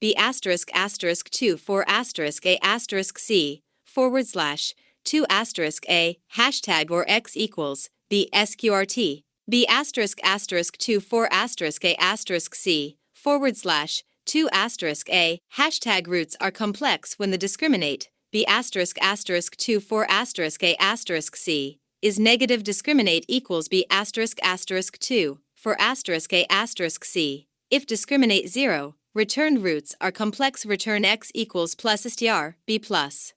B asterisk asterisk 2 4 asterisk A asterisk C / 2 asterisk A hashtag or X equals B sqrt B asterisk asterisk 2 4 asterisk A asterisk C / 2 asterisk A hashtag roots are complex when the discriminate B asterisk asterisk 2 4 asterisk A asterisk C is negative discriminate equals B asterisk asterisk 2 for asterisk A asterisk C. If discriminate 0, returned roots are complex return X equals plus str B plus.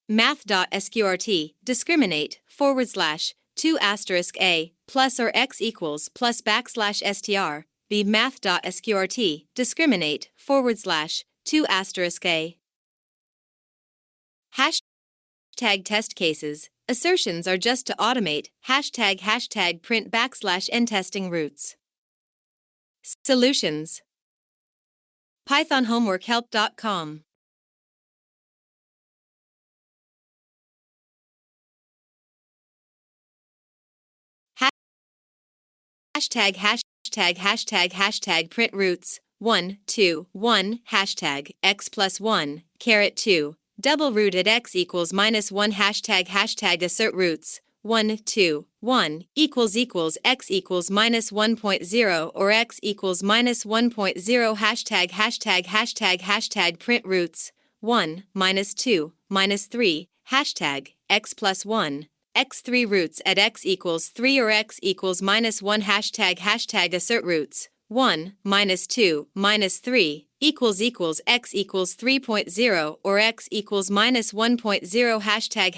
Math.sqrt discriminate / 2 asterisk A plus or X equals plus / str B math.sqrt discriminate / 2 asterisk A. Hashtag test cases. Assertions are just to automate hashtag print / n testing roots. Solutions. pythonhomeworkhelp.com. Hashtag print roots 1 2 1 hashtag x plus 1 caret 2 double root at x equals minus 1 hashtag assert roots 1 2 1 equals x equals minus 1.0 or x equals minus 1.0 hashtag print roots 1 minus 2 minus 3 hashtag x plus 1 x3 roots at x equals 3 or x equals minus 1 hashtag assert roots 1 minus 2 minus 3 equals x equals 3.0 or x equals minus 1.0 hashtag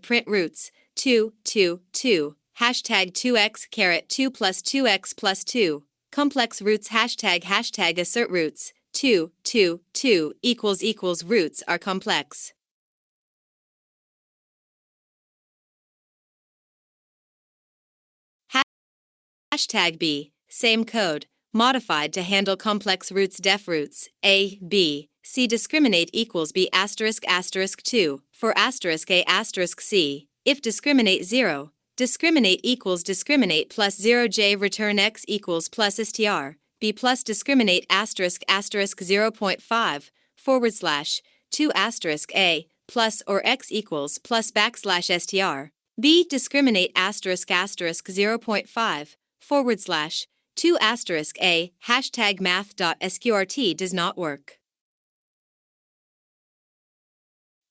print roots 2 2 2 hashtag 2x caret 2 plus 2x plus 2 complex roots hashtag assert roots 2 2 2 equals roots are complex. Hashtag B, same code, modified to handle complex roots def roots, A, B, C discriminate equals B asterisk 2, for asterisk A asterisk C, if discriminate 0, discriminate equals discriminate plus 0 J return X equals plus str, B plus discriminate asterisk 0.5, / 2 asterisk A, plus or X equals plus / str, B discriminate asterisk 0.5, / 2 asterisk A hashtag math.sqrt does not work.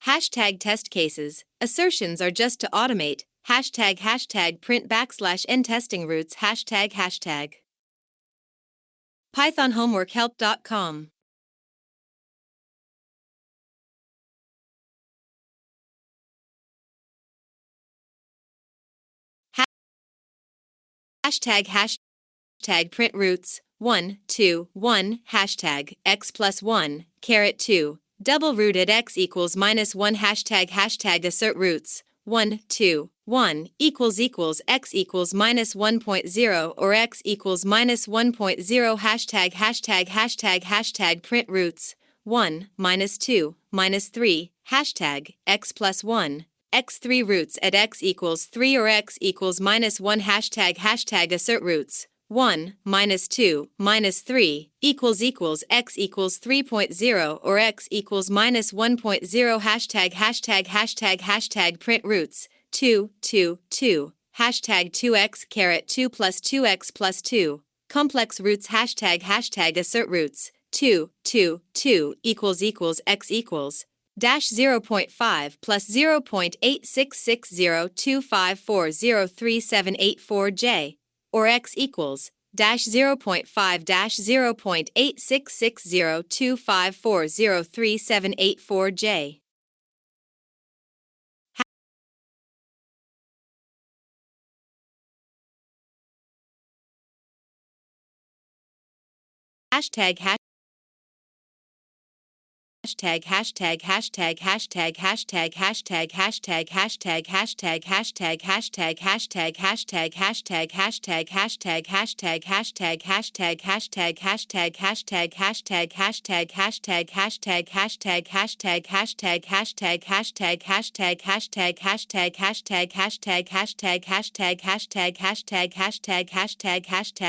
Hashtag test cases. Assertions are just to automate hashtag print / n testing roots hashtag. pythonhomeworkhelp.com. Hashtag print roots 1 2 1 hashtag x plus 1 caret 2 double root at x equals minus 1 hashtag assert roots 1 2 1 equals x equals minus 1.0 or x equals minus 1.0 hashtag print roots 1 minus 2 minus 3 hashtag x plus 1 x3 roots at x equals 3 or x equals minus 1 hashtag assert roots 1 minus 2 minus 3 equals x equals 3.0 or x equals minus 1.0 hashtag print roots 2 2 2 hashtag 2x caret 2 plus 2x plus 2 complex roots hashtag assert roots 2 2 2 equals x equals -0.5 plus 0.866025403784J, or x equals -0.5 -0.866025403784J. Hashtag